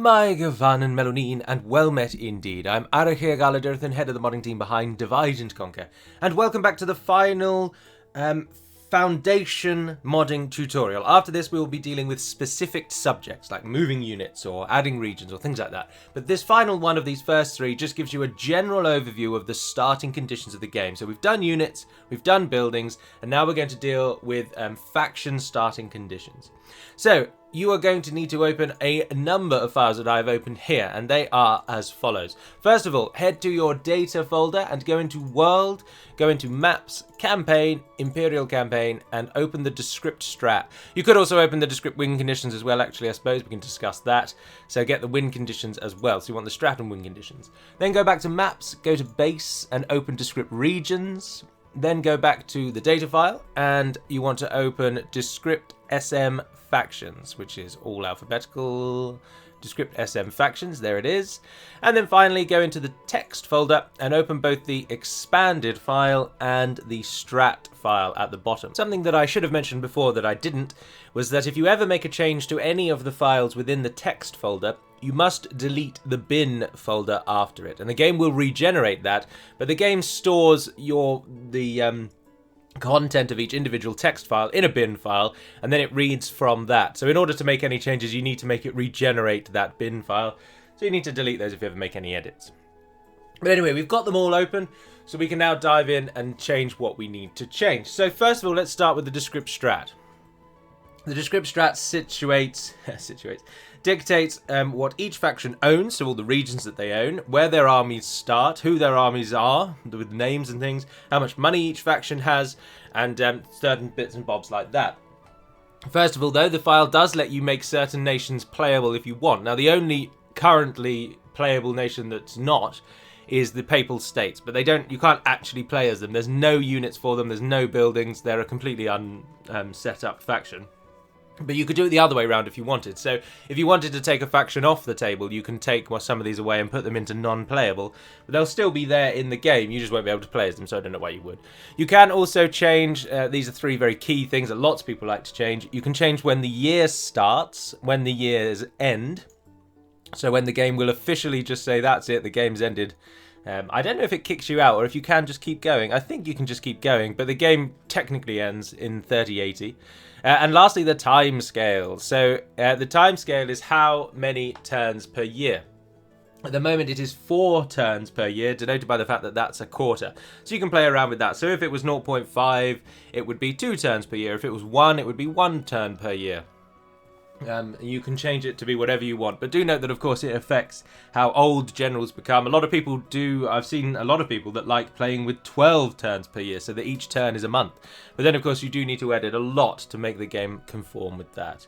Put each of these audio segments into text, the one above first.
My Gavan and Melonin, and well met indeed. I'm Arachir Galadirthan, head of the modding team behind Divide and Conquer, and welcome back to the final Foundation modding tutorial. After this we will be dealing with specific subjects like moving units or adding regions or things like that. But this final one of these first three just gives you a general overview of the starting conditions of the game. So we've done units, we've done buildings, and now we're going to deal with faction starting conditions. So you are going to need to open a number of files that I've opened here, and they are as follows. First of all, head to your data folder and go into World, go into Maps, Campaign, Imperial Campaign, and open the Descript strat. You could also open the Descript win conditions as well, actually, I suppose. We can discuss that. So get the win conditions as well. So you want the strat and win conditions. Then go back to Maps, go to Base, and open Descript regions. Then go back to the data file, and you want to open Descript SM Factions, which is all alphabetical. Descript SM Factions, there it is. And then finally go into the text folder and open both the expanded file and the strat file at the bottom. Something that I should have mentioned before that I didn't was that if you ever make a change to any of the files within the text folder, you must delete the bin folder after it, and the game will regenerate that, but the game stores the content of each individual text file in a bin file, and then it reads from that. So in order to make any changes, you need to make it regenerate that bin file, so you need to delete those if you ever make any edits. But anyway, we've got them all open, so we can now dive in and change what we need to change. So first of all, let's start with the Descript strat. The Descript strat dictates what each faction owns, so all the regions that they own, where their armies start, who their armies are, with names and things, how much money each faction has, and certain bits and bobs like that. First of all, though, the file does let you make certain nations playable if you want. Now, the only currently playable nation that's not is the Papal States, but you can't actually play as them. There's no units for them, there's no buildings, they're a completely set up faction. But you could do it the other way around if you wanted. So if you wanted to take a faction off the table, you can take some of these away and put them into non-playable. But they'll still be there in the game. You just won't be able to play as them, so I don't know why you would. You can also change, these are three very key things that lots of people like to change. You can change when the year starts, when the years end. So when the game will officially just say, that's it, the game's ended. I don't know if it kicks you out or if you can just keep going. I think you can just keep going, but the game technically ends in 3080. And lastly, the time scale. So the time scale is how many turns per year. At the moment, it is 4 turns per year, denoted by the fact that that's a quarter. So you can play around with that. So if it was 0.5, it would be 2 turns per year. If it was 1, it would be 1 turn per year. You can change it to be whatever you want, but do note that of course it affects how old generals become. I've seen a lot of people that like playing with 12 turns per year, so that each turn is a month. But then of course you do need to edit a lot to make the game conform with that.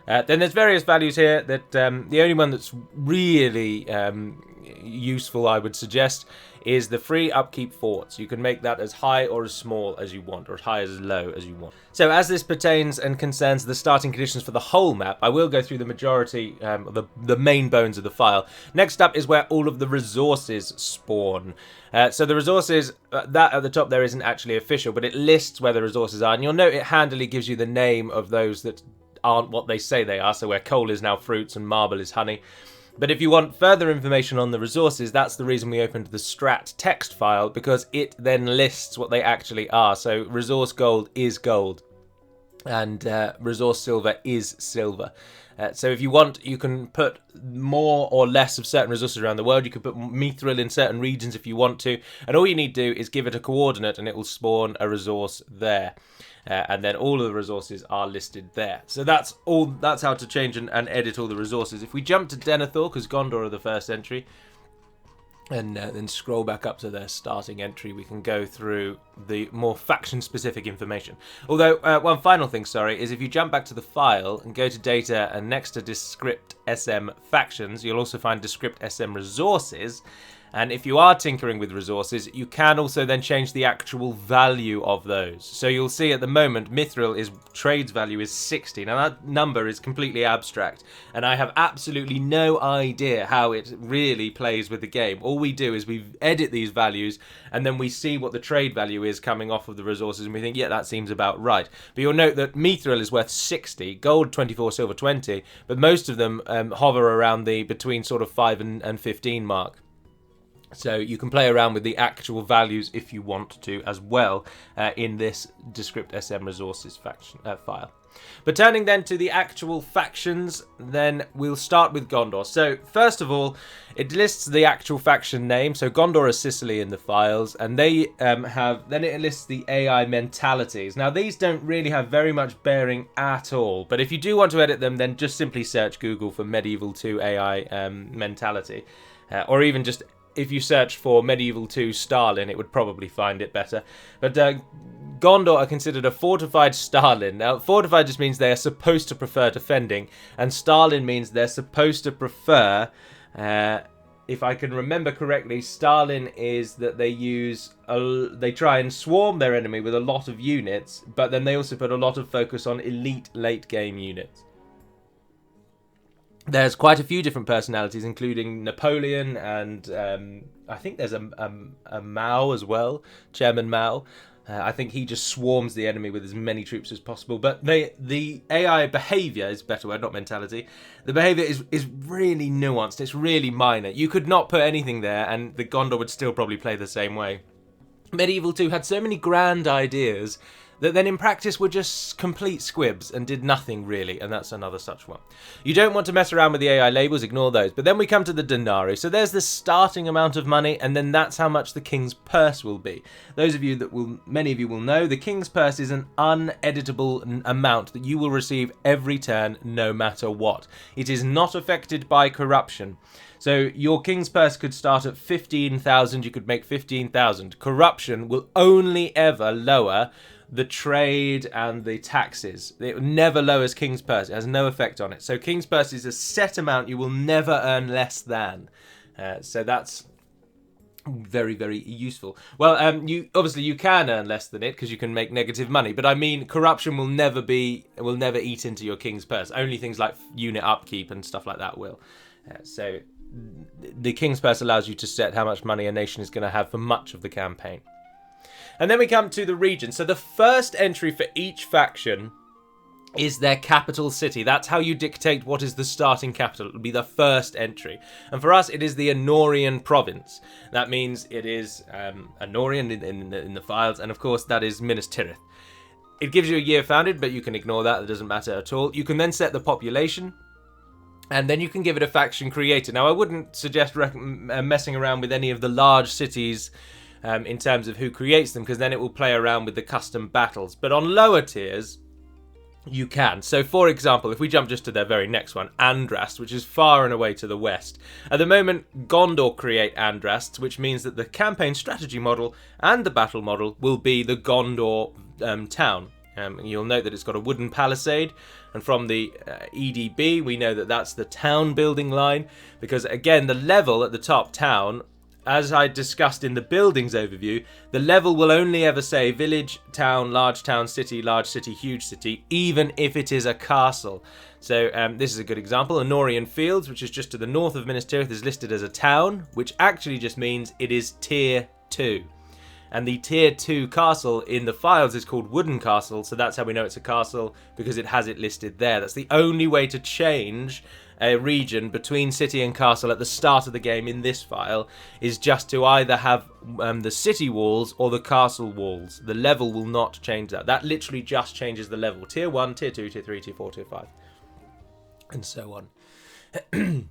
Then there's various values here that the only one that's really useful, I would suggest, is the free Upkeep forts. You can make that as high or as small as you want, or as high or as low as you want. So as this pertains and concerns the starting conditions for the whole map, I will go through the majority, the main bones of the file. Next up is where all of the resources spawn. So the resources, that at the top there isn't actually official, but it lists where the resources are, and you'll note it handily gives you the name of those that aren't what they say they are, so where coal is now fruits and marble is honey. But if you want further information on the resources, that's the reason we opened the strat text file, because it then lists what they actually are. So resource gold is gold, and resource silver is silver. So if you want, you can put more or less of certain resources around the world. You could put mithril in certain regions if you want to, and all you need to do is give it a coordinate and it will spawn a resource there. And then all of the resources are listed there. So that's how to change and edit all the resources. If we jump to Denethor, because Gondor are the first entry, and then scroll back up to their starting entry, we can go through the more faction-specific information. Although, one final thing, is if you jump back to the file and go to Data, and next to Descript SM Factions, you'll also find Descript SM Resources. And if you are tinkering with resources, you can also then change the actual value of those. So you'll see at the moment, Mithril trade's value is 60. Now that number is completely abstract, and I have absolutely no idea how it really plays with the game. All we do is we edit these values, and then we see what the trade value is coming off of the resources, and we think, yeah, that seems about right. But you'll note that Mithril is worth 60, gold 24, silver 20, but most of them hover around the between sort of 5 and 15 mark. So you can play around with the actual values if you want to as well in this Descript SM Resources faction file. But turning then to the actual factions, then we'll start with Gondor. So first of all, it lists the actual faction name. So Gondor is Sicily in the files, and they then it lists the AI mentalities. Now these don't really have very much bearing at all, but if you do want to edit them, then just simply search Google for Medieval 2 AI mentality, or even just if you search for Medieval 2 Stalin, it would probably find it better. But Gondor are considered a fortified Stalin. Now, fortified just means they are supposed to prefer defending, and Stalin means they're supposed to prefer, if I can remember correctly, Stalin is that they try and swarm their enemy with a lot of units, but then they also put a lot of focus on elite late game units. There's quite a few different personalities, including Napoleon, and I think there's a Mao as well, Chairman Mao. I think he just swarms the enemy with as many troops as possible. But the AI behaviour is a better word, not mentality. The behaviour is really nuanced. It's really minor. You could not put anything there, and the Gondor would still probably play the same way. Medieval 2 had so many grand ideas that then in practice were just complete squibs and did nothing really, and that's another such one. You don't want to mess around with the AI labels, ignore those. But then we come to the denarii. So there's the starting amount of money, and then that's how much the king's purse will be. Many of you will know, the king's purse is an uneditable amount that you will receive every turn, no matter what. It is not affected by corruption. So your king's purse could start at 15,000, you could make 15,000. Corruption will only ever lower the trade and the taxes. It never lowers king's purse. It has no effect on it. So king's purse is a set amount you will never earn less than. So that's very, very useful. Well, you can earn less than it because you can make negative money. But I mean, corruption will never eat into your king's purse. Only things like unit upkeep and stuff like that will. So the king's purse allows you to set how much money a nation is going to have for much of the campaign. And then we come to the region. So the first entry for each faction is their capital city. That's how you dictate what is the starting capital. It will be the first entry. And for us, it is the Anorian province. That means it is Anorian in the files. And of course, that is Minas Tirith. It gives you a year founded, but you can ignore that. It doesn't matter at all. You can then set the population, and then you can give it a faction creator. Now, I wouldn't suggest messing around with any of the large cities in terms of who creates them, because then it will play around with the custom battles. But on lower tiers, you can. So, for example, if we jump just to their very next one, Andrast, which is far and away to the west. At the moment, Gondor create Andrast, which means that the campaign strategy model and the battle model will be the Gondor town. You'll note that it's got a wooden palisade, and from the EDB, we know that that's the town building line, because again, the level at the top, town, as I discussed in the buildings overview, the level will only ever say village, town, large city, huge city, even if it is a castle. So this is a good example. Anorian Fields, which is just to the north of Minas Tirith, is listed as a town, which actually just means it is tier 2. And the tier 2 castle in the files is called Wooden Castle, so that's how we know it's a castle, because it has it listed there. That's the only way to change a region between city and castle at the start of the game in this file, is just to either have the city walls or the castle walls. The level will not change that. That literally just changes the level. Tier 1, Tier 2, Tier 3, Tier 4, Tier 5, and so on.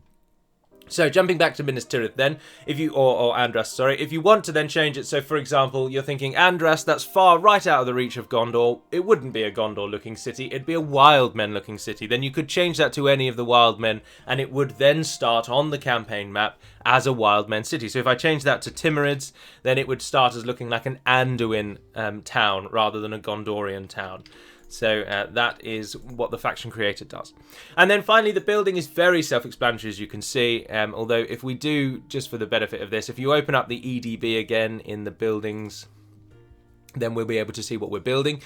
So jumping back to Minas Tirith then, or Andrast, sorry, if you want to then change it, so for example, you're thinking Andrast, that's far right out of the reach of Gondor, it wouldn't be a Gondor-looking city, it'd be a Wildmen-looking city, then you could change that to any of the Wildmen, and it would then start on the campaign map as a Wildmen city. So if I change that to Timurids, then it would start as looking like an Anduin town rather than a Gondorian town. So that is what the faction creator does. And then finally, the building is very self-explanatory, as you can see. Although if we do, just for the benefit of this, if you open up the EDB again in the buildings, then we'll be able to see what we're building.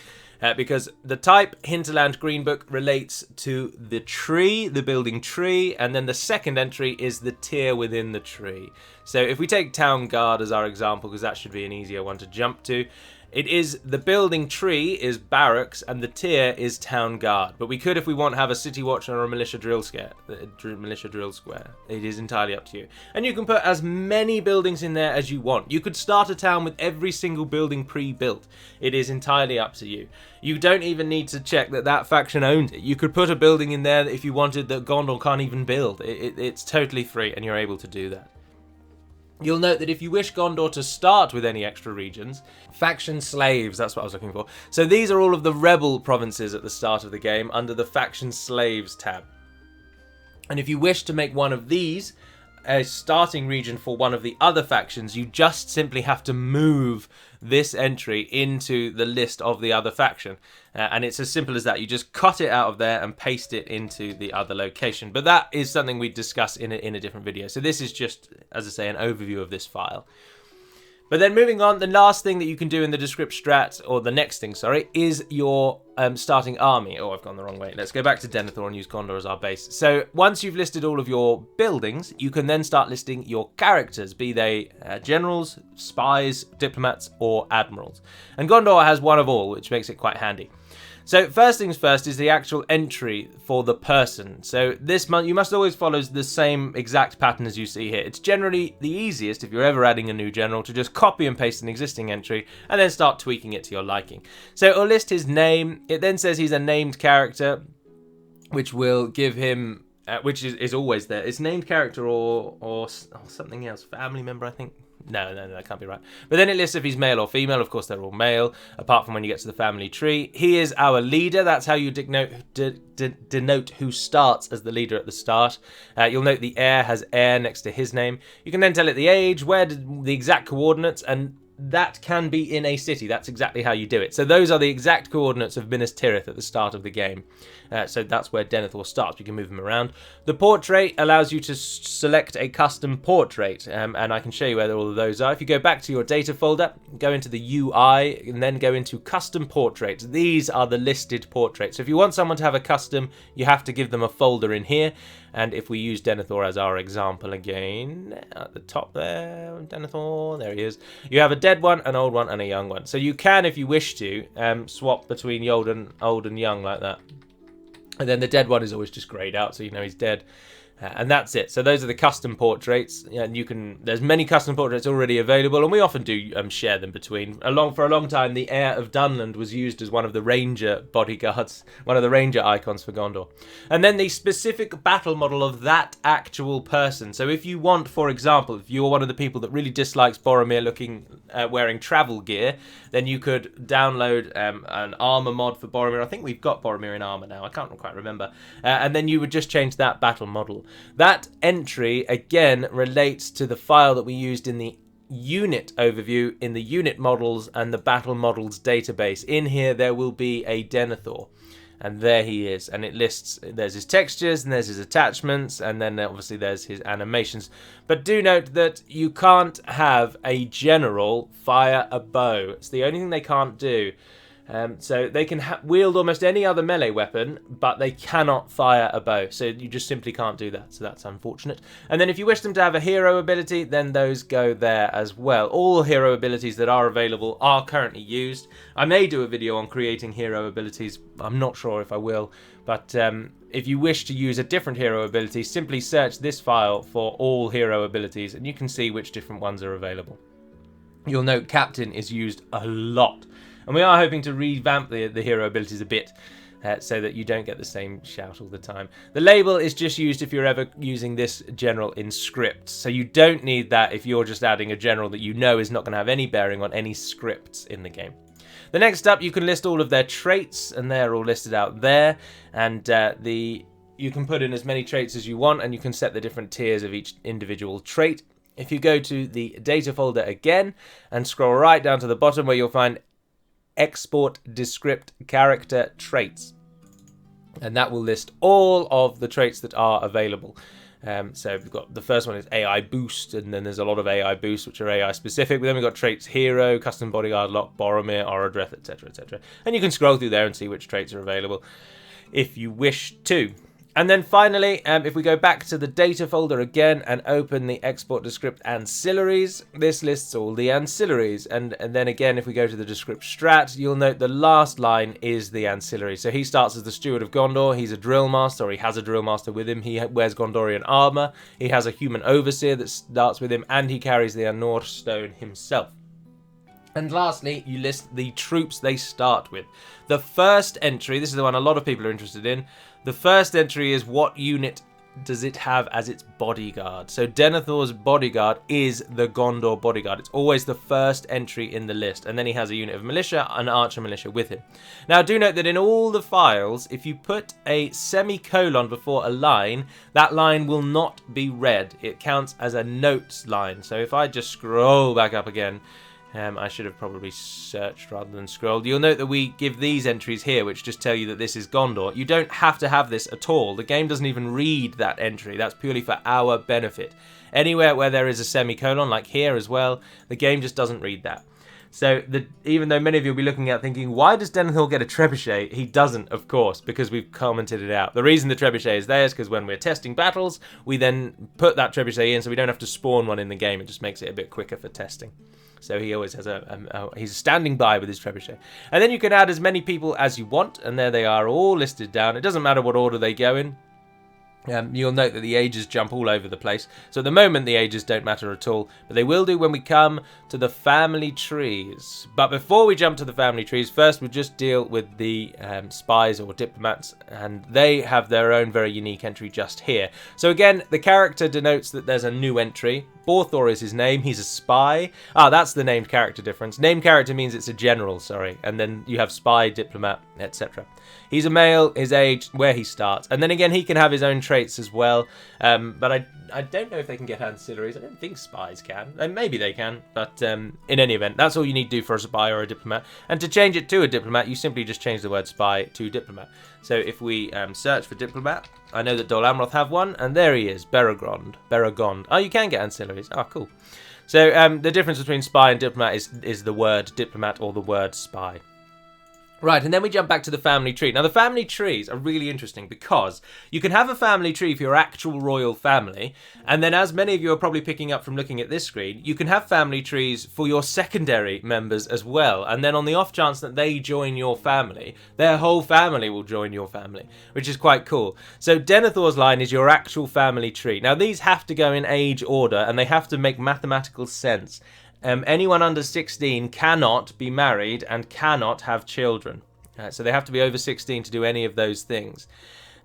Because the type Hinterland Greenbook relates to the tree, the building tree, and then the second entry is the tier within the tree. So if we take Town Guard as our example, because that should be an easier one to jump to, it is the building tree is barracks and the tier is Town Guard. But we could, if we want, have a city watch or a militia drill square. It is entirely up to you. And you can put as many buildings in there as you want. You could start a town with every single building pre-built. It is entirely up to you. You don't even need to check that that faction owns it. You could put a building in there if you wanted that Gondor can't even build. It's totally free and you're able to do that. You'll note that if you wish Gondor to start with any extra regions, faction slaves, that's what I was looking for. So these are all of the rebel provinces at the start of the game under the faction slaves tab. And if you wish to make one of these a starting region for one of the other factions, you just simply have to move this entry into the list of the other faction. And it's as simple as that. You just cut it out of there and paste it into the other location. But that is something we discuss in a different video. So this is just, as I say, an overview of this file. But then moving on, the last thing that you can do in the descript strat, or the next thing, sorry, is your starting army. Oh, I've gone the wrong way. Let's go back to Denethor and use Gondor as our base. So once you've listed all of your buildings, you can then start listing your characters, be they generals, spies, diplomats, or admirals. And Gondor has one of all, which makes it quite handy. So first things first is the actual entry for the person. So this month you must always follow the same exact pattern as you see here. It's generally the easiest if you're ever adding a new general to just copy and paste an existing entry and then start tweaking it to your liking. So it'll list his name. It then says he's a named character, which will give him, which is always there. It's named character or something else. Family member, I think. No, that can't be right. But then it lists if he's male or female. Of course, they're all male, apart from when you get to the family tree. He is our leader. That's how you denote who starts as the leader at the start. You'll note the heir has heir next to his name. You can then tell it the age, the exact coordinates, and that can be in a city. That's exactly how you do it. So those are the exact coordinates of Minas Tirith at the start of the game. So that's where Denethor starts. You can move them around. The portrait allows you to select a custom portrait, and I can show you where all of those are. If you go back to your data folder, go into the UI, and then go into custom portraits. These are the listed portraits. So if you want someone to have a custom, you have to give them a folder in here. And if we use Denethor as our example again, at the top there, Denethor, there he is. You have a dead one, an old one, and a young one. So you can, if you wish to, swap between the old and young like that. And then the dead one is always just grayed out, so you know he's dead. And that's it. So those are the custom portraits, and there's many custom portraits already available, and we often do share them between. For a long time, the heir of Dunland was used as one of the ranger bodyguards, one of the ranger icons for Gondor. And then the specific battle model of that actual person. So if you want, for example, if you're one of the people that really dislikes Boromir wearing travel gear, then you could download an armor mod for Boromir. I think we've got Boromir in armor now. I can't quite remember. And then you would just change that battle model. That entry, again, relates to the file that we used in the unit overview, in the unit models and the battle models database. In here, there will be a Denethor. And there he is. And it lists, there's his textures, and there's his attachments, and then obviously there's his animations. But do note that you can't have a general fire a bow. It's the only thing they can't do. So they can wield almost any other melee weapon, but they cannot fire a bow. So you just simply can't do that. So that's unfortunate. And then if you wish them to have a hero ability, then those go there as well. All hero abilities that are available are currently used. I may do a video on creating hero abilities. I'm not sure if I will. But if you wish to use a different hero ability, simply search this file for all hero abilities, and you can see which different ones are available. You'll note Captain is used a lot. And we are hoping to revamp the hero abilities a bit so that you don't get the same shout all the time. The label is just used if you're ever using this general in scripts. So you don't need that if you're just adding a general that you know is not going to have any bearing on any scripts in the game. The next up, you can list all of their traits, and they're all listed out there. And you can put in as many traits as you want, and you can set the different tiers of each individual trait. If you go to the data folder again and scroll right down to the bottom where you'll find export descript character traits. And that will list all of the traits that are available. So we've got the first one is AI boost, and then there's a lot of AI boosts which are AI specific. But then we've got traits hero, custom bodyguard, lock, Boromir, Orodreth, etc., etc. And you can scroll through there and see which traits are available if you wish to. And then finally, if we go back to the data folder again and open the export descript ancillaries, this lists all the ancillaries. And then again, if we go to the descript strat, you'll note the last line is the ancillary. So he starts as the Steward of Gondor. He's a drill master, or he has a drill master with him. He wears Gondorian armor. He has a human overseer that starts with him, and he carries the Anor stone himself. And lastly, you list the troops they start with. The first entry, this is the one a lot of people are interested in. The first entry is what unit does it have as its bodyguard. So Denethor's bodyguard is the Gondor bodyguard. It's always the first entry in the list. And then he has a unit of militia, an archer militia with him. Now do note that in all the files, if you put a semicolon before a line, that line will not be read. It counts as a notes line. So if I just scroll back up again, I should have probably searched rather than scrolled. You'll note that we give these entries here, which just tell you that this is Gondor. You don't have to have this at all. The game doesn't even read that entry. That's purely for our benefit. Anywhere where there is a semicolon, like here as well, the game just doesn't read that. So even though many of you will be looking at thinking, why does Denethor get a trebuchet? He doesn't, of course, because we've commented it out. The reason the trebuchet is there is because when we're testing battles, we then put that trebuchet in so we don't have to spawn one in the game. It just makes it a bit quicker for testing. So he always has he's standing by with his trebuchet. And then you can add as many people as you want, and there they are all listed down. It doesn't matter what order they go in. You'll note that the ages jump all over the place. So at the moment, the ages don't matter at all, but they will do when we come to the family trees. But before we jump to the family trees, first we'll just deal with the spies or diplomats, and they have their own very unique entry just here. So again, the character denotes that there's a new entry. Borthor is his name. He's a spy. That's the named character difference. Named character means it's a general, sorry. And then you have spy, diplomat, etc. He's a male, his age, where he starts. And then again, he can have his own traits as well. But I don't know if they can get ancillaries. I don't think spies can. Maybe they can. But in any event, that's all you need to do for a spy or a diplomat. And to change it to a diplomat, you simply just change the word spy to diplomat. So if we search for diplomat, I know that Dol Amroth have one, and there he is, Beregond. Oh, you can get ancillaries. Oh, cool. So the difference between spy and diplomat is the word diplomat or the word spy. Right, and then we jump back to the family tree. Now, the family trees are really interesting because you can have a family tree for your actual royal family, and then as many of you are probably picking up from looking at this screen, you can have family trees for your secondary members as well, and then on the off chance that they join your family, their whole family will join your family, which is quite cool. So Denethor's line is your actual family tree. Now, these have to go in age order, and they have to make mathematical sense. Anyone under 16 cannot be married and cannot have children. So they have to be over 16 to do any of those things.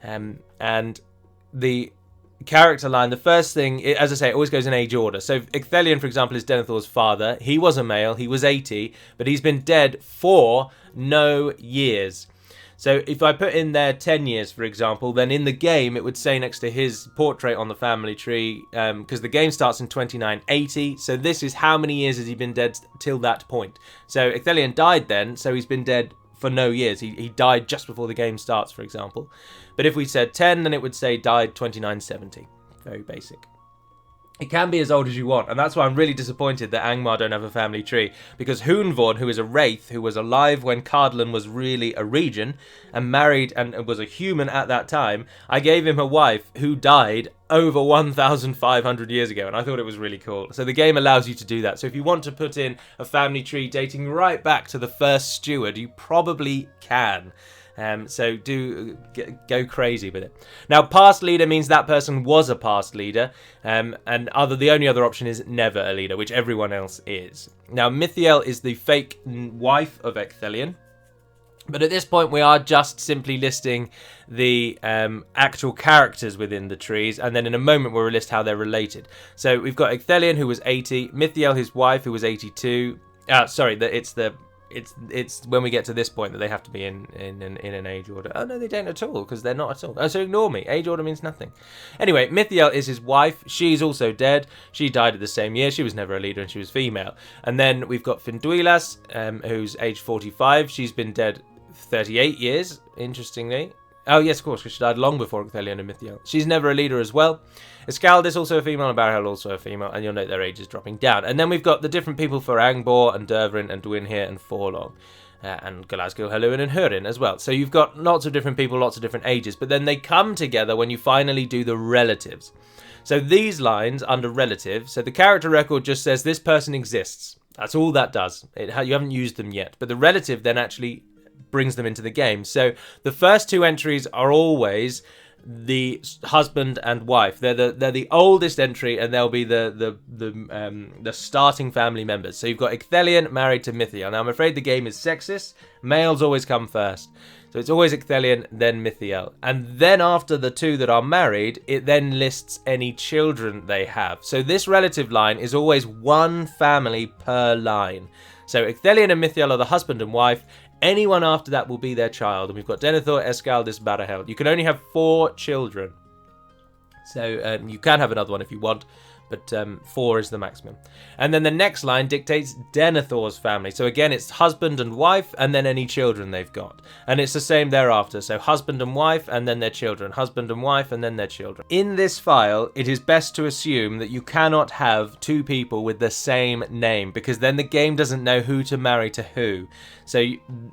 And the character line, the first thing, as I say, it always goes in age order. So Ecthelion, for example, is Denethor's father. He was a male, he was 80, but he's been dead for no years. So if I put in there 10 years, for example, then in the game it would say next to his portrait on the family tree, because the game starts in 2980, so this is how many years has he been dead till that point. So Ecthelion died then, so he's been dead for no years. He died just before the game starts, for example. But if we said 10, then it would say died 2970. Very basic. It can be as old as you want, and that's why I'm really disappointed that Angmar don't have a family tree, because Hunvorn, who is a wraith, who was alive when Cardlan was really a region, and married and was a human at that time, I gave him a wife who died over 1,500 years ago, and I thought it was really cool. So the game allows you to do that. So if you want to put in a family tree dating right back to the first steward, you probably can. So do go crazy with it. Now, past leader means that person was a past leader, and the only other option is never a leader, which everyone else is. Now, Mithiel is the fake wife of Ecthelion, but at this point we are just simply listing the actual characters within the trees, and then in a moment we'll list how they're related. So we've got Ecthelion, who was 80, Mithiel, his wife, who was 82. It's the it's when we get to this point that they have to be in an age order. Oh no, they don't at all, because they're not at all. Oh, so ignore me. Age order means nothing. Anyway, Mithiel is his wife. She's also dead. She died at the same year. She was never a leader, and she was female. And then we've got Finduilas, who's age 45. She's been dead 38 years, interestingly. Oh, yes, of course, because she died long before Ecthelion and Mithiel. She's never a leader as well. Iskaldis, also a female, and Barahel, also a female, and you'll note their age is dropping down. And then we've got the different people for Angbor and Dervrin and Dwinhir and Forlong. And Glasgow, Helluin, and Hurin as well. So you've got lots of different people, lots of different ages, but then they come together when you finally do the relatives. So these lines under relative, so the character record just says this person exists. That's all that does. You haven't used them yet. But the relative then actually brings them into the game. So the first two entries are always the husband and wife. They're the oldest entry, and they'll be the starting family members. So you've got Ecthelion married to Mithiel. Now I'm afraid the game is sexist. Males always come first. So it's always Ecthelion, then Mithiel. And then after the two that are married, it then lists any children they have. So this relative line is always one family per line. So Ecthelion and Mithiel are the husband and wife. Anyone after that will be their child. And we've got Denethor, Iskaldis, Barahel. You can only have 4 children. So you can have another one if you want, but 4 is the maximum. And then the next line dictates Denethor's family. So again, it's husband and wife, and then any children they've got. And it's the same thereafter. So husband and wife, and then their children. Husband and wife, and then their children. In this file, it is best to assume that you cannot have 2 people with the same name, because then the game doesn't know who to marry to who. So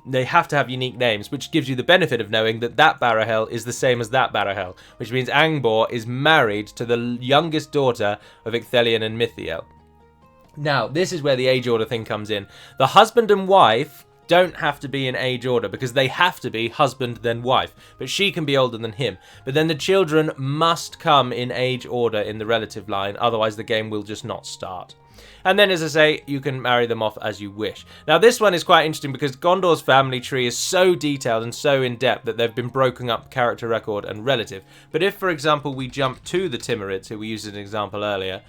they have to have unique names, which gives you the benefit of knowing that that Barahel is the same as that Barahel, which means Angbor is married to the youngest daughter of Ecthelion and Mithiel. Now, this is where the age order thing comes in. The husband and wife don't have to be in age order, because they have to be husband then wife, but she can be older than him. But then the children must come in age order in the relative line, otherwise the game will just not start. And then, as I say, you can marry them off as you wish. Now, this one is quite interesting because Gondor's family tree is so detailed and so in-depth that they've been broken up character record and relative. But if, for example, we jump to the Timurids, who we used as an example earlier,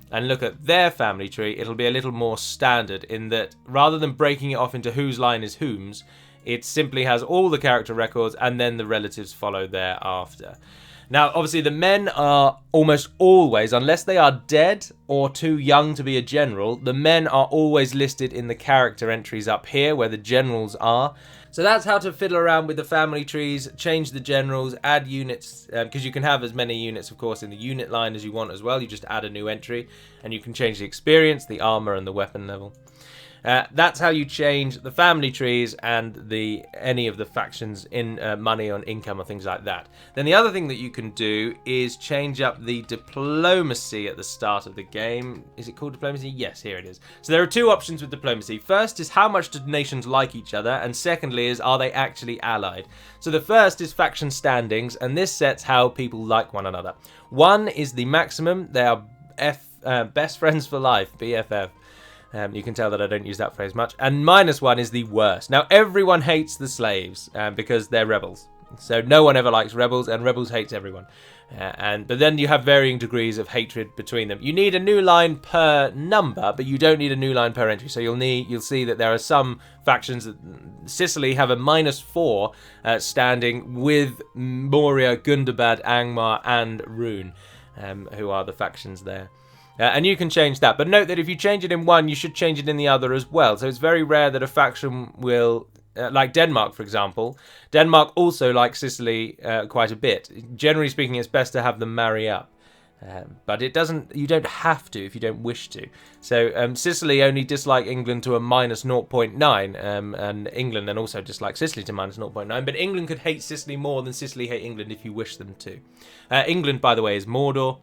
and look at their family tree, it'll be a little more standard in that rather than breaking it off into whose line is whom's, it simply has all the character records and then the relatives follow thereafter. Now, obviously, the men are almost always, unless they are dead or too young to be a general, the men are always listed in the character entries up here where the generals are. So that's how to fiddle around with the family trees, change the generals, add units, because you can have as many units, of course, in the unit line as you want as well. You just add a new entry, and you can change the experience, the armor, and the weapon level. That's how you change the family trees and any of the factions in money or income or things like that. Then the other thing that you can do is change up the diplomacy at the start of the game. Is it called diplomacy? Yes, here it is. So there are 2 options with diplomacy. First is how much do nations like each other, and secondly is are they actually allied. So the first is faction standings, and this sets how people like one another. 1 is the maximum. They are best friends for life, BFF. You can tell that I don't use that phrase much. And -1 is the worst. Now, everyone hates the slaves because they're rebels. So no one ever likes rebels, and rebels hates everyone. But then you have varying degrees of hatred between them. You need a new line per number, but you don't need a new line per entry. So you'll see that there are some factions that Sicily have a -4 standing with Moria, Gundabad, Angmar, and Rune, who are the factions there. And you can change that. But note that if you change it in one, you should change it in the other as well. So it's very rare that a faction will, like Denmark, for example. Denmark also likes Sicily quite a bit. Generally speaking, it's best to have them marry up. But you don't have to if you don't wish to. So Sicily only dislike England to a -0.9, and England then also dislikes Sicily to -0.9. But England could hate Sicily more than Sicily hate England if you wish them to. England, by the way, is Mordor.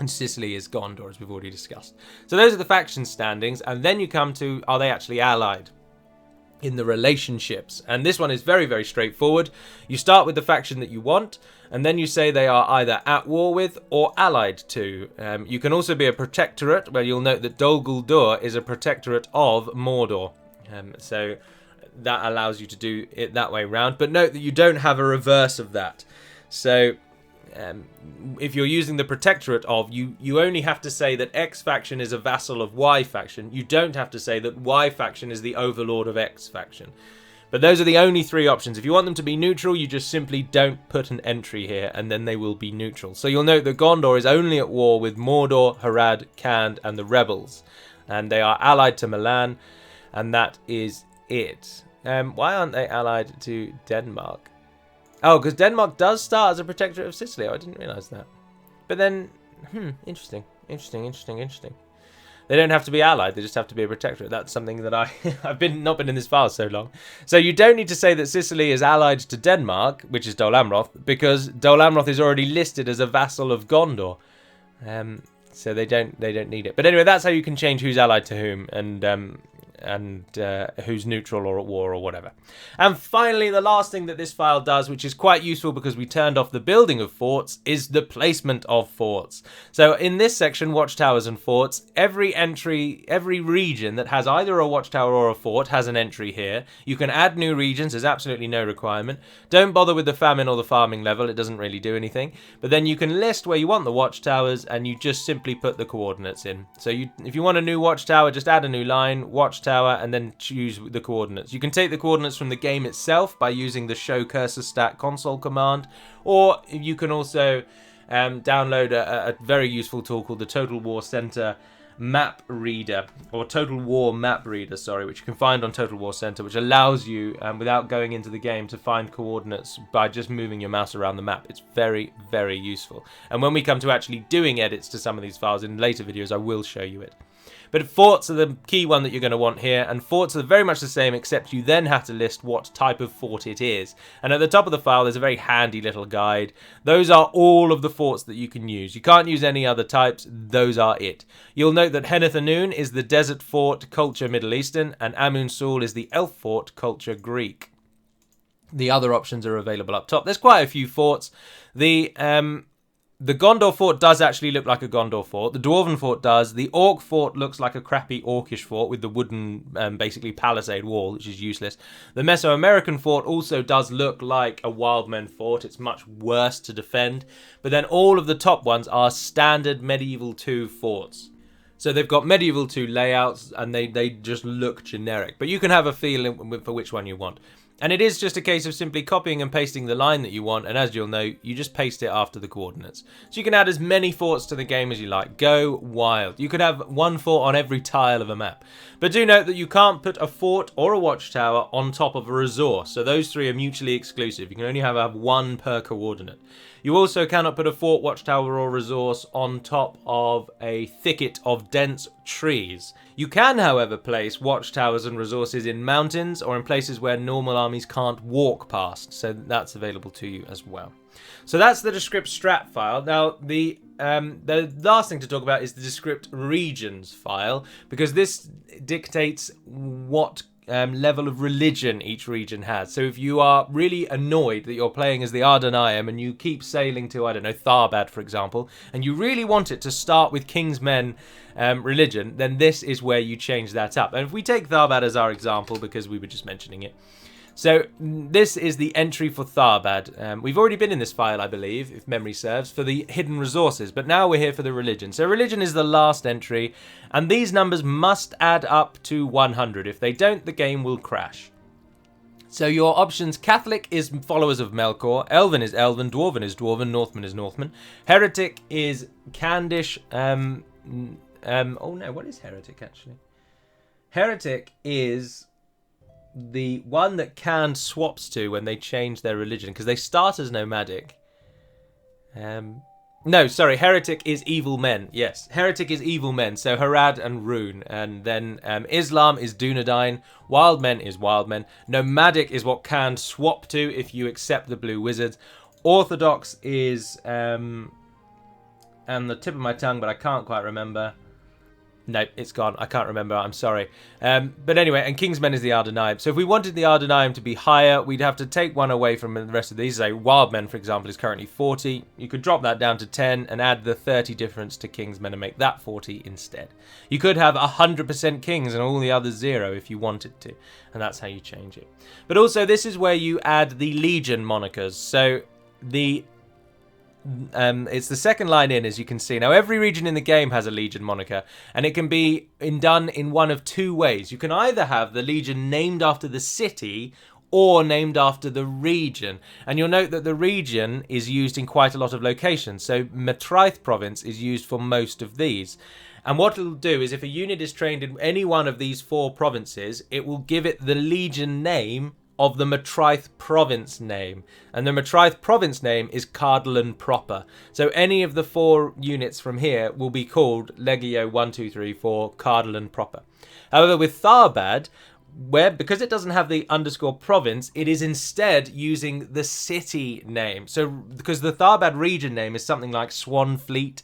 And Sicily is Gondor, as we've already discussed. So those are the faction standings, and then you come to, are they actually allied in the relationships? And this one is very, very straightforward. You start with the faction that you want, and then you say they are either at war with or allied to. You can also be a protectorate, where you'll note that Dol Guldur is a protectorate of Mordor. So that allows you to do it that way round. But note that you don't have a reverse of that. So if you're using the protectorate of, you only have to say that X faction is a vassal of Y faction. You don't have to say that Y faction is the overlord of X faction. But those are the only 3 options. If you want them to be neutral, you just simply don't put an entry here, and then they will be neutral. So you'll note that Gondor is only at war with Mordor, Harad, Khand, and the rebels. And they are allied to Milan, and that is it. Why aren't they allied to Denmark? Oh, because Denmark does start as a protectorate of Sicily. Oh, I didn't realise that. But then, interesting. They don't have to be allied, they just have to be a protectorate. That's something that I've not been in this file so long. So you don't need to say that Sicily is allied to Denmark, which is Dol Amroth, because Dol Amroth is already listed as a vassal of Gondor. So they don't need it. But anyway, that's how you can change who's allied to whom, and who's neutral or at war or whatever. And finally, the last thing that this file does, which is quite useful because we turned off the building of forts, is the placement of forts. So in this section, Watchtowers and Forts, every region that has either a watchtower or a fort has an entry here. You can add new regions, there's absolutely no requirement. Don't bother with the famine or the farming level, it doesn't really do anything. But then you can list where you want the watchtowers, and you just simply put the coordinates in. So if you want a new watchtower, just add a new line, watchtower, and then choose the coordinates. You can take the coordinates from the game itself by using the show cursor stat console command, or you can also download a very useful tool called the Total War Center map reader, or Total War map reader, sorry, which you can find on Total War Center, which allows you, without going into the game, to find coordinates by just moving your mouse around the map. It's very, very useful. And when we come to actually doing edits to some of these files in later videos, I will show you it. But forts are the key one that you're going to want here, and forts are very much the same, except you then have to list what type of fort it is. And at the top of the file, there's a very handy little guide. Those are all of the forts that you can use. You can't use any other types. Those are it. You'll note that Heneth Anun is the desert fort, culture Middle Eastern, and Amun Sul is the elf fort, culture Greek. The other options are available up top. There's quite a few forts. The Gondor fort does actually look like a Gondor fort. The Dwarven fort does. The Orc fort looks like a crappy Orcish fort with the wooden, basically, palisade wall, which is useless. The Mesoamerican fort also does look like a Wildmen fort. It's much worse to defend. But then all of the top ones are standard Medieval 2 forts. So they've got Medieval 2 layouts, and they just look generic. But you can have a feel for which one you want. And it is just a case of simply copying and pasting the line that you want, and as you'll know, you just paste it after the coordinates. So you can add as many forts to the game as you like. Go wild. You could have one fort on every tile of a map. But do note that you can't put a fort or a watchtower on top of a resource, so those 3 are mutually exclusive. You can only have one per coordinate. You also cannot put a fort, watchtower, or resource on top of a thicket of dense trees. You can, however, place watchtowers and resources in mountains or in places where normal armies can't walk past, so that's available to you as well. So that's the Descript Strat file. Now, the last thing to talk about is the Descript Regions file, because this dictates what level of religion each region has. So if you are really annoyed that you're playing as the Ardenayam and you keep sailing to, I don't know, Tharbad, for example, and you really want it to start with King's Men religion, then this is where you change that up. And if we take Tharbad as our example, because we were just mentioning it, so this is the entry for Tharbad. We've already been in this file, I believe, if memory serves, for the hidden resources, but now we're here for the religion. So religion is the last entry, and these numbers must add up to 100. If they don't, the game will crash. So your options: Catholic is followers of Melkor, Elven is Elven, Dwarven is Dwarven, Northman is Northman, Heretic is Candish. Oh no, what is Heretic actually? Heretic is the one that Khand swaps to when they change their religion, because they start as nomadic. No, sorry, Heretic is evil men. Yes, Heretic is evil men, so Harad and Rune. And then Islam is Dunedain, Wild Men is Wild Men, Nomadic is what Khand swap to if you accept the Blue Wizards, Orthodox is, and the tip of my tongue, but I can't quite remember. No, it's gone. I can't remember. I'm sorry. But anyway, and Kingsmen is the Ardenayam. So if we wanted the Ardenayam to be higher, we'd have to take one away from the rest of these. Say Wildmen, for example, is currently 40. You could drop that down to 10 and add the 30 difference to Kingsmen and make that 40 instead. You could have 100% Kings and all the others 0 if you wanted to. And that's how you change it. But also, this is where you add the Legion monikers. So the It's the second line in, as you can see. Now, every region in the game has a legion moniker, and it can be done in one of two ways. You can either have the legion named after the city or named after the region. And you'll note that the region is used in quite a lot of locations. So Matraith province is used for most of these. And what it'll do is if a unit is trained in any one of these 4 provinces, it will give it the legion name of the Matraith province name. And the Matraith province name is Cardolan proper. So any of the 4 units from here will be called Legio 1, 2, 3, 4 Cardolan proper. However, with Tharbad, because it doesn't have the underscore province, it is instead using the city name. So because the Tharbad region name is something like Swanfleet,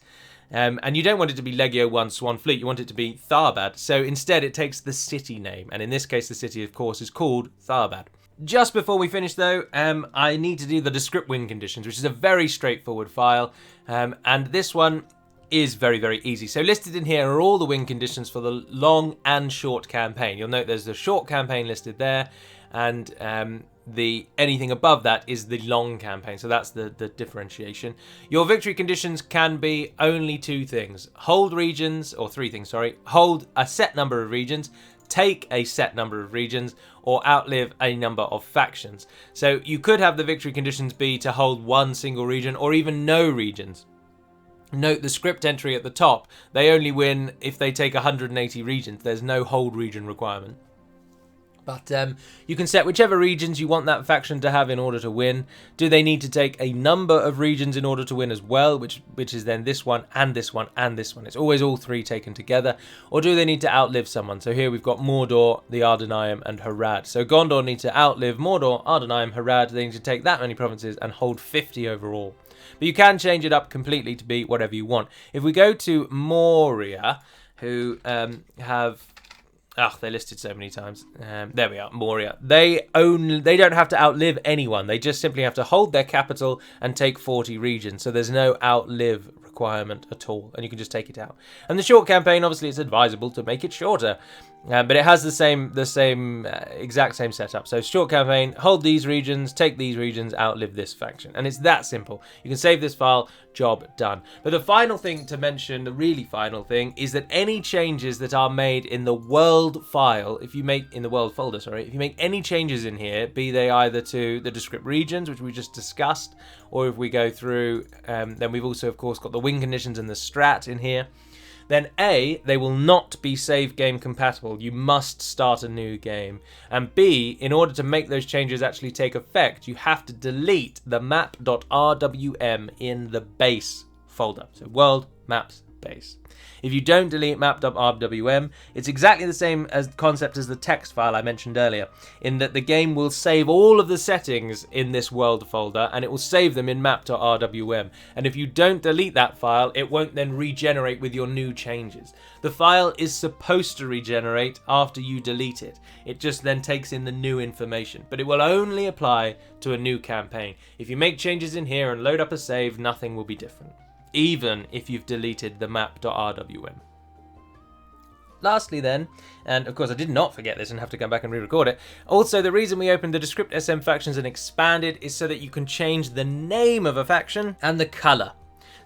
and you don't want it to be Legio 1 Swanfleet, you want it to be Tharbad. So instead it takes the city name, and in this case the city of course is called Tharbad. Just before we finish though, I need to do the descript win conditions, which is a very straightforward file, and this one is very, very easy. So listed in here are all the win conditions for the long and short campaign. You'll note there's the short campaign listed there, and the anything above that is the long campaign. So that's the differentiation. Your victory conditions can be only 2 things. Hold regions, or 3 things, sorry. Hold a set number of regions, take a set number of regions, or outlive a number of factions. So you could have the victory conditions be to hold 1 single region or even no regions. Note the script entry at the top, they only win if they take 180 regions. There's no hold region requirement. But you can set whichever regions you want that faction to have in order to win. Do they need to take a number of regions in order to win as well, which is then this one and this one and this one? It's always all 3 taken together. Or do they need to outlive someone? So here we've got Mordor, the Ardenaeum and Harad. So Gondor need to outlive Mordor, Ardenaeum, Harad. They need to take that many provinces and hold 50 overall. But you can change it up completely to be whatever you want. If we go to Moria, who have... they're listed so many times. There we are, Moria. They don't have to outlive anyone. They just simply have to hold their capital and take 40 regions. So there's no outlive requirement at all, and you can just take it out. And the short campaign, obviously, it's advisable to make it shorter, but it has the exact same setup. So short campaign, hold these regions, take these regions, outlive this faction, and it's that simple. You can save this file, job done. But the final thing to mention, the really final thing, is that any changes that are made in the world file, if you make any changes in here, be they either to the descript regions, which we just discussed, or if we go through, then we've also of course got the win conditions and the strat in here, then A, they will not be save game compatible. You must start a new game. And B, in order to make those changes actually take effect, you have to delete the map.rwm in the base folder. So world maps base. If you don't delete map.rwm, it's exactly the same concept as the text file I mentioned earlier, in that the game will save all of the settings in this world folder and it will save them in map.rwm. And if you don't delete that file, it won't then regenerate with your new changes. The file is supposed to regenerate after you delete it. It just then takes in the new information, but it will only apply to a new campaign. If you make changes in here and load up a save, nothing will be different, even if you've deleted the map.rwm. Lastly then, and of course I did not forget this and have to come back and re-record it, also the reason we opened the Descript SM factions and expanded is so that you can change the name of a faction and the colour.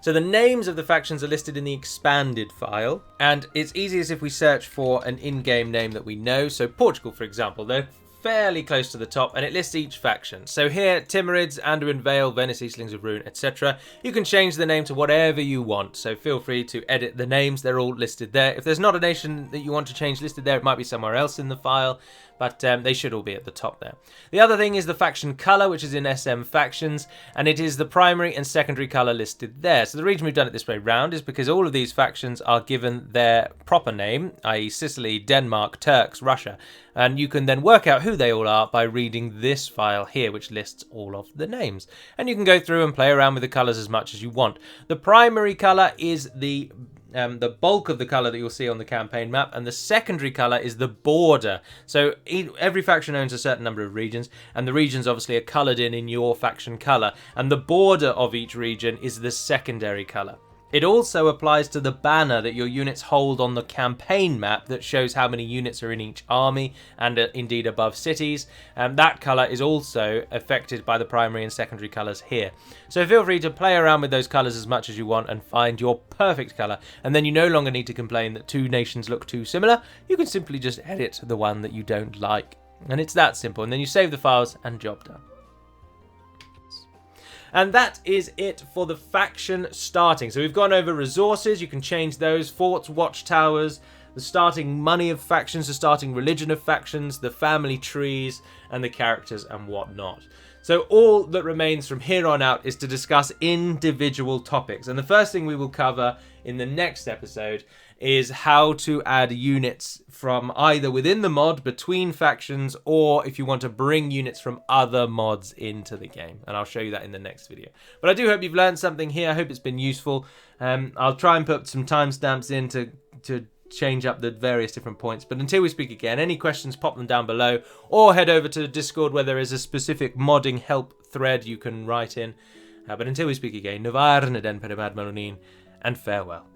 So the names of the factions are listed in the expanded file, and it's easiest if we search for an in-game name that we know. So Portugal, for example, they're fairly close to the top, and it lists each faction. So here, Timurids, Anduin Vale, Venice, Eastlings of Rune, etc. You can change the name to whatever you want, so feel free to edit the names. They're all listed there. If there's not a nation that you want to change listed there, it might be somewhere else in the file, but they should all be at the top there. The other thing is the faction color, which is in SM Factions, and it is the primary and secondary color listed there. So the reason we've done it this way round is because all of these factions are given their proper name, i.e. Sicily, Denmark, Turks, Russia, and you can then work out who they all are by reading this file here, which lists all of the names. And you can go through and play around with the colors as much as you want. The primary color is the bulk of the colour that you'll see on the campaign map, and the secondary colour is the border. So every faction owns a certain number of regions, and the regions obviously are coloured in your faction colour, and the border of each region is the secondary colour. It also applies to the banner that your units hold on the campaign map that shows how many units are in each army and indeed above cities. That colour is also affected by the primary and secondary colours here. So feel free to play around with those colours as much as you want and find your perfect colour, and then you no longer need to complain that two nations look too similar. You can simply just edit the one that you don't like. And it's that simple, and then you save the files and job done. And that is it for the faction starting. So we've gone over resources, you can change those, forts, watchtowers, the starting money of factions, the starting religion of factions, the family trees, and the characters and whatnot. So all that remains from here on out is to discuss individual topics. And the first thing we will cover in the next episode is how to add units from either within the mod, between factions, or if you want to bring units from other mods into the game. And I'll show you that in the next video. But I do hope you've learned something here. I hope it's been useful. I'll try and put some timestamps in to change up the various different points. But until we speak again, any questions, pop them down below, or head over to Discord where there is a specific modding help thread you can write in. But until we speak again, Novar Naden Peremad Malonin, and farewell.